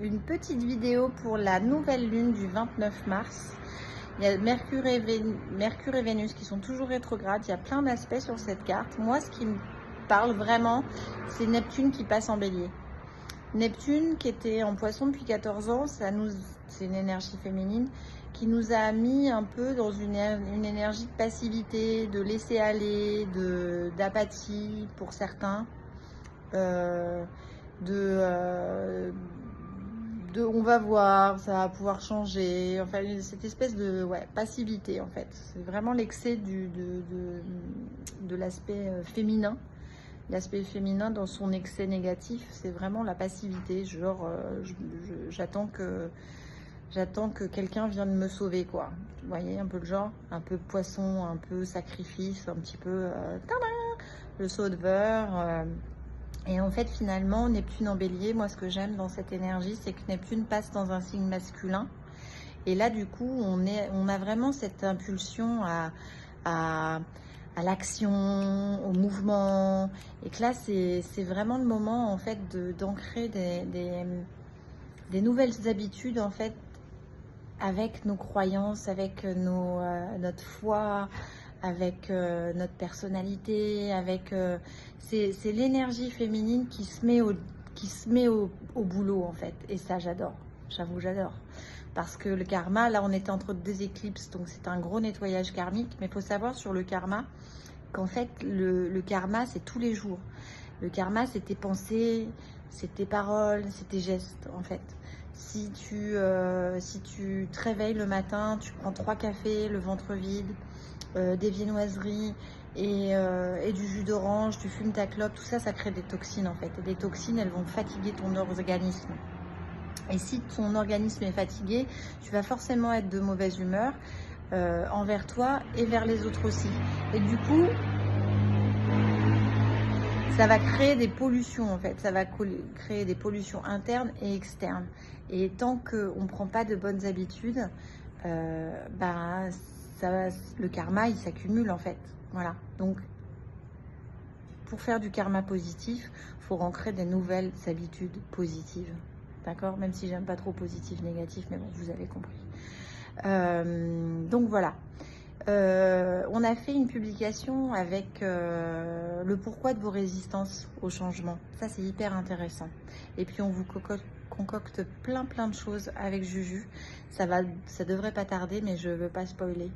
une petite vidéo pour la nouvelle lune du 29 mars. Il y a Mercure et Vénus qui sont toujours rétrogrades. Il y a plein d'aspects sur cette carte. Moi, ce qui me parle vraiment, c'est Neptune qui passe en bélier. Neptune qui était en poisson depuis 14 ans, c'est une énergie féminine qui nous a mis un peu dans une énergie de passivité, de laisser aller, d'apathie pour certains. On va voir, ça va pouvoir changer, enfin cette espèce de passivité en fait. C'est vraiment l'excès de l'aspect féminin. L'aspect féminin dans son excès négatif, c'est vraiment la passivité, genre j'attends que quelqu'un vienne me sauver quoi. Vous voyez un peu le genre, un peu poisson, un peu sacrifice, un petit peu le sauveur. Et en fait, finalement, Neptune en bélier, moi, ce que j'aime dans cette énergie, c'est que Neptune passe dans un signe masculin. Et là, du coup, on a vraiment cette impulsion à l'action, au mouvement. Et que là, c'est vraiment le moment, en fait, d'ancrer des nouvelles habitudes, en fait, avec nos croyances, avec notre foi, avec notre personnalité, avec c'est l'énergie féminine qui se met au boulot en fait. Et ça j'adore, j'avoue j'adore. Parce que le karma, là on était entre deux éclipses, donc c'est un gros nettoyage karmique. Mais il faut savoir sur le karma qu'en fait le karma c'est tous les jours. Le karma c'est tes pensées, c'est tes paroles, c'est tes gestes en fait. Si tu te réveilles le matin, tu prends 3 cafés, le ventre vide, des viennoiseries et du jus d'orange, tu fumes ta clope, tout ça, ça crée des toxines en fait. Et les toxines, elles vont fatiguer ton organisme. Et si ton organisme est fatigué, tu vas forcément être de mauvaise humeur envers toi et vers les autres aussi. Et du coup, ça va créer des pollutions en fait, ça va créer des pollutions internes et externes. Et tant qu'on ne prend pas de bonnes habitudes, le karma il s'accumule en fait. Voilà. Donc, pour faire du karma positif, il faut ancrer des nouvelles habitudes positives. D'accord? Même si j'aime pas trop positif, négatif, mais bon, vous avez compris. Donc voilà. On a fait une publication avec le pourquoi de vos résistances au changement. Ça, c'est hyper intéressant. Et puis, on vous concocte plein de choses avec Juju. Ça devrait pas tarder, mais je veux pas spoiler.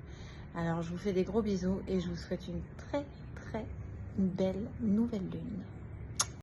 Alors, je vous fais des gros bisous et je vous souhaite une très belle nouvelle lune.